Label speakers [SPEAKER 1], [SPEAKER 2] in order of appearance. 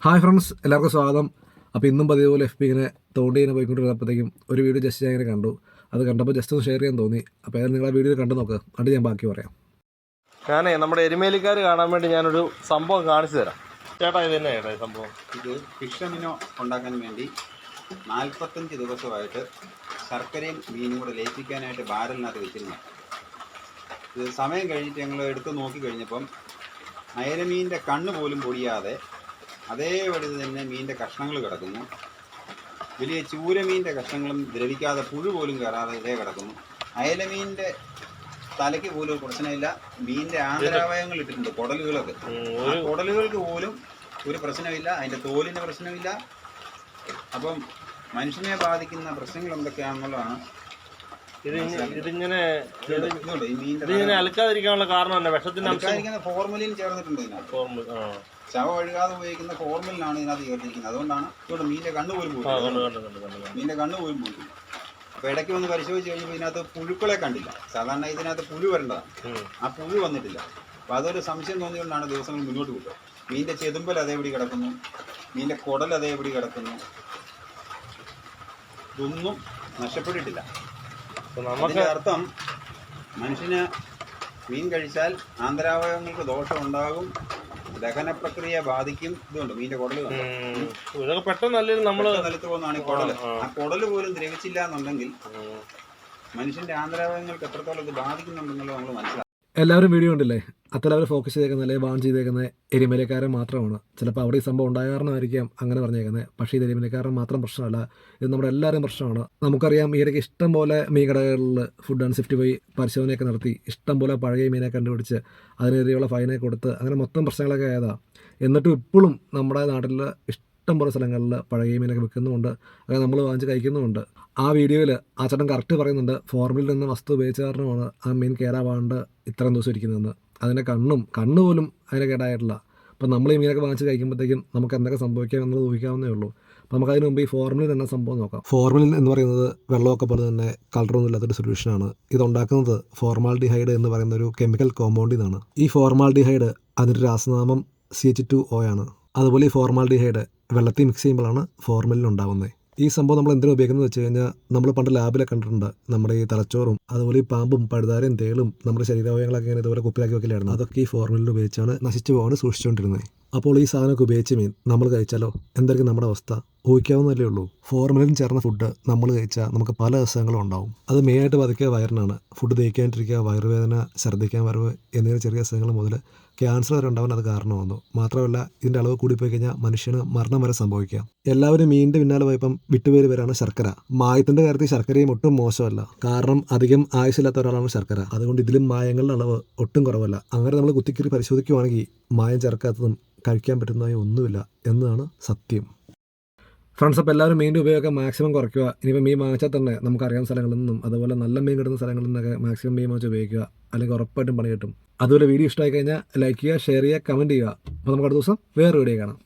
[SPEAKER 1] Hi friends, എല്ലാവർക്കും സ്വാഗതം. അപ്പോൾ ഇന്നും പതിവുപോലെ FB ഇങ്ങനെ തോണ്ടി ഇങ്ങനെ പോയിക്കൊണ്ടിരുന്നപ്പോഴത്തേക്കും ഒരു വീഡിയോ ജസ്റ്റ് ഞാൻ ഇങ്ങനെ കണ്ടു. അത് കണ്ടപ്പോൾ ജസ്റ്റ് ഒന്ന് ഷെയർ ചെയ്യാൻ തോന്നി. അപ്പോൾ ഏതായാലും നിങ്ങൾ ആ വീഡിയോ കണ്ടു നോക്കുക, അത് ഞാൻ ബാക്കി പറയാം.
[SPEAKER 2] ഞാനേ നമ്മുടെ എരുമേലിക്കാർ കാണാൻ വേണ്ടി ഞാനൊരു സംഭവം കാണിച്ചു തരാം. ചേട്ടാ, ഇത് തന്നെ ചേട്ടാ സംഭവം.
[SPEAKER 3] ഇത് ഫിഷ് മിനോ ഉണ്ടാക്കാൻ വേണ്ടി 45 ദിവസമായിട്ട് ശർക്കരയും മീനും കൂടെ ലയിപ്പിക്കാനായിട്ട് ബാരലിനകത്ത് വെച്ചിരുന്നു. ഇത് സമയം കഴിഞ്ഞിട്ട് ഞങ്ങൾ എടുത്ത് നോക്കി കഴിഞ്ഞപ്പം അയലമീനിൻ്റെ കണ്ണ് പോലും പൊടിയാതെ അതേപടി തന്നെ മീനിൻ്റെ കഷ്ണങ്ങൾ കിടക്കുന്നു. വലിയ ചൂരമീനിൻ്റെ കഷ്ണങ്ങളും ദ്രവിക്കാതെ പുഴു പോലും കയറാതെ ഇതേ കിടക്കുന്നു. അയലമീനിൻ്റെ തലയ്ക്ക് പോലും ഒരു പ്രശ്നമില്ല. മീനിൻ്റെ ആന്തരാവയവങ്ങൾ ഇട്ടിട്ടുണ്ട്, കുടലുകളൊക്കെ. ആ കുടലുകൾക്ക് പോലും ഒരു പ്രശ്നമില്ല, അതിൻ്റെ തോലിന് പ്രശ്നമില്ല. അപ്പം മനുഷ്യനെ ബാധിക്കുന്ന പ്രശ്നങ്ങൾ എന്തൊക്കെയാണെന്നുള്ളതാണ്.
[SPEAKER 2] ഇതിങ്ങനെ അലക്കാതിരിക്കാനുള്ള കാരണം തന്നെ വിഷത്തിന്
[SPEAKER 3] ഫോർമലിൻ ചേർന്നിട്ടുണ്ട് ഇതിനകത്ത്. ശവ ഒഴുകാതെ ഉപയോഗിക്കുന്ന ഫോർമലിനാണ് ഇതിനകത്ത് ചേർത്തിരിക്കുന്നത്. അതുകൊണ്ടാണ് ഇവിടെ മീനിന്റെ കണ്ണ് പോലും പോയി. അപ്പൊ ഇടയ്ക്ക് വന്ന് പരിശോധിച്ച് കഴിഞ്ഞപ്പോൾ ഇതിനകത്ത് പുഴുക്കളെ കണ്ടില്ല. സാധാരണ ഇതിനകത്ത് പുഴു വരേണ്ടതാണ്, ആ പുഴു വന്നിട്ടില്ല. അപ്പൊ അതൊരു സംശയം തോന്നിയുകൊണ്ടാണ് ദിവസങ്ങൾ മുന്നോട്ട് പോകുന്നത്. മീനിന്റെ ചെതുമ്പൽ അതേപടി കിടക്കുന്നു, മീനിന്റെ കുടൽ അതേപടി കിടക്കുന്നു. ഇതൊന്നും നഷ്ടപ്പെട്ടിട്ടില്ല. അതിന്റെ അർത്ഥം മനുഷ്യന് മീൻ കഴിച്ചാൽ ആന്തരാവയവങ്ങൾക്ക് ദോഷം ഉണ്ടാകും, ദഹന പ്രക്രിയ ബാധിക്കും. ഇതുണ്ട് മീനിന്റെ കുടല് നിലത്ത് പോകുന്നതാണ് ഈ കുടല്. ആ കുടല് പോലും ദ്രവിച്ചില്ല എന്നുണ്ടെങ്കിൽ മനുഷ്യന്റെ ആന്തരാവയവങ്ങൾക്ക് എത്രത്തോളം ഇത് ബാധിക്കുന്നുണ്ടെന്നുള്ളത് നമ്മൾ മനസ്സിലാക്കും.
[SPEAKER 1] എല്ലാവരും വീഡിയോ ഉണ്ടല്ലേ, അത്ര അവർ ഫോക്കസ് ചെയ്തേക്കുന്നത് അല്ലെങ്കിൽ ബാൻ ചെയ്തേക്കുന്നത് എരിമലക്കാരൻ മാത്രമാണ്. ചിലപ്പോൾ അവിടെ ഈ സംഭവം ഉണ്ടാകാരണമായിരിക്കാം അങ്ങനെ പറഞ്ഞേക്കുന്നത്. പക്ഷേ ഇത് എരിമലക്കാരൻ മാത്രം പ്രശ്നമല്ല, ഇത് നമ്മുടെ എല്ലാവരും പ്രശ്നമാണ്. നമുക്കറിയാം, ഈയിടയ്ക്ക് ഇഷ്ടം പോലെ മീൻ കടകളിൽ ഫുഡ് ആൻഡ് സേഫ്റ്റി പോയി പരിശോധനയൊക്കെ നടത്തി ഇഷ്ടം പോലെ പഴയ മീനെ കണ്ടുപിടിച്ച് അതിനെതിരെയുള്ള ഫൈനൊക്കെ കൊടുത്ത് അങ്ങനെ മൊത്തം പ്രശ്നങ്ങളൊക്കെ ആയതാണ്. എന്നിട്ടും ഇപ്പോഴും നമ്മുടെ നാട്ടിൽ ഇഷ്ടം പോലെ സ്ഥലങ്ങളിൽ പഴയ മീനൊക്കെ വിൽക്കുന്നുമുണ്ട്, അങ്ങനെ നമ്മൾ വാങ്ങിച്ച് കഴിക്കുന്നുമുണ്ട്. ആ വീഡിയോയിൽ ആ ചേട്ടൻ കറക്റ്റ് പറയുന്നുണ്ട്, ഫോർമുലിൽ നിന്ന് വസ്തു ഉപയോഗിച്ച കാരണമാണ് ആ മീൻ കേടാവാണ്ട് ഇത്രയും ദിവസം ഇരിക്കുന്നതെന്ന്. അതിൻ്റെ കണ്ണ് പോലും അതിനെ കേടായിട്ടില്ല. അപ്പം നമ്മൾ ഈ മീനൊക്കെ വാങ്ങിച്ച് കഴിക്കുമ്പോഴത്തേക്കും നമുക്ക് എന്തൊക്കെ സംഭവിക്കാം എന്നുള്ളത് ഊഹിക്കാവുന്നേ ഉള്ളൂ. അപ്പോൾ നമുക്ക് അതിന് മുമ്പ് ഈ ഫോർമുലിൻ എന്ന സംഭവം നോക്കാം. ഫോർമുലിൻ എന്ന് പറയുന്നത് വെള്ളമൊക്കെ പോലെ തന്നെ കളറൊന്നും ഇല്ലാത്തൊരു സൊല്യൂഷനാണ്. ഇതുണ്ടാക്കുന്നത് ഫോർമാൽഡിഹൈഡ് എന്ന് പറയുന്ന ഒരു കെമിക്കൽ കോമ്പൗണ്ടിൽ നിന്നാണ്. ഈ ഫോർമാൽഡിഹൈഡ് അതിൻ്റെ രാസനാമം CH2O ആണ്. അതുപോലെ ഈ ഫോർമാൽഡിഹൈഡ് വെള്ളത്തിൽ മിക്സ് ചെയ്യുമ്പോഴാണ് ഫോർമുലിൻ ഉണ്ടാകുന്നത്. ഈ സംഭവം നമ്മൾ എന്തിനാണ് ഉപയോഗിക്കുന്നത് വെച്ച് കഴിഞ്ഞാൽ, നമ്മൾ പണ്ട് ലാബിലൊക്കെ കണ്ടിട്ടുണ്ട്, നമ്മുടെ ഈ തലച്ചോറും അതുപോലെ ഈ പാമ്പും പഴുതാരയും തേളും നമ്മുടെ ശരീരാവയവങ്ങളൊക്കെ ഇങ്ങനെ ഇതുപോലെ കുപ്പിലാക്കി വെക്കലായിരുന്നു. അതൊക്കെ ഈ ഫോർമുലിൻ ഉപയോഗിച്ചാണ് നശിച്ചു പോകാൻ സൂക്ഷിച്ചുകൊണ്ടിരുന്നത്. അപ്പോൾ ഈ സാധനമൊക്കെ ഉപയോഗിച്ച് മീൻ നമ്മൾ കഴിച്ചാലോ എന്തായിരിക്കും നമ്മുടെ അവസ്ഥ ഊഹിക്കാവുന്നതല്ലേ ഉള്ളൂ. ഫോർമുലിൻ ചേർന്ന ഫുഡ് നമ്മൾ കഴിച്ചാൽ നമുക്ക് പല അസുഖങ്ങളും ഉണ്ടാവും. അത് മെയിനായിട്ട് ബാധിക്കുക വയറിനാണ്. ഫുഡ് ദഹിക്കാണ്ടിരിക്കുക, വയറുവേദന, ഛർദ്ദിക്കാൻ വരവ് എന്നിങ്ങനെ ചെറിയ അസുഖങ്ങൾ മുതൽ ക്യാൻസർ വരെ ഉണ്ടാവാൻ അത് കാരണമാകുന്നു. മാത്രമല്ല, ഇതിൻ്റെ അളവ് കൂടിപ്പോയി കഴിഞ്ഞാൽ മനുഷ്യന് മരണം വരെ സംഭവിക്കാം. എല്ലാവരും മീനിൻ്റെ പിന്നാലെ പോയപ്പം വിട്ടുപേര് പേരാണ് ശർക്കര. മായത്തിൻ്റെ കാര്യത്തിൽ ശർക്കരയും ഒട്ടും മോശമല്ല, കാരണം അധികം ആയുസില്ലാത്ത ഒരാളാണ് ശർക്കര. അതുകൊണ്ട് ഇതിലും മായങ്ങളുടെ അളവ് ഒട്ടും കുറവല്ല. അങ്ങനെ നമ്മൾ കുത്തിക്കീറി പരിശോധിക്കുവാണെങ്കിൽ മായം ചേർക്കാത്തതും കഴിക്കാൻ പറ്റുന്നതായി ഒന്നുമില്ല എന്നതാണ് സത്യം. ഫ്രണ്ട്സ്, അപ്പോൾ എല്ലാവരും മീനിൻ്റെ ഉപയോഗം മാക്സിമം കുറയ്ക്കുക. ഇനിയിപ്പോൾ മീൻ വാങ്ങിച്ചാൽ തന്നെ നമുക്കറിയാവുന്ന സ്ഥലങ്ങളിൽ നിന്നും അതുപോലെ നല്ല മീൻ കിട്ടുന്ന സ്ഥലങ്ങളിൽ നിന്നൊക്കെ മാക്സിമം മീൻ വാങ്ങിച്ച് ഉപയോഗിക്കുക, അല്ലെങ്കിൽ ഉറപ്പായിട്ടും പണി കിട്ടും. അതുപോലെ വീഡിയോ ഇഷ്ടമായി കഴിഞ്ഞാൽ ലൈക്ക് ചെയ്യുക, ഷെയർ ചെയ്യുക, കമൻറ്റ് ചെയ്യുക. അപ്പോൾ നമുക്ക് അടുത്ത ദിവസം വേറെ വീഡിയോ കാണാം.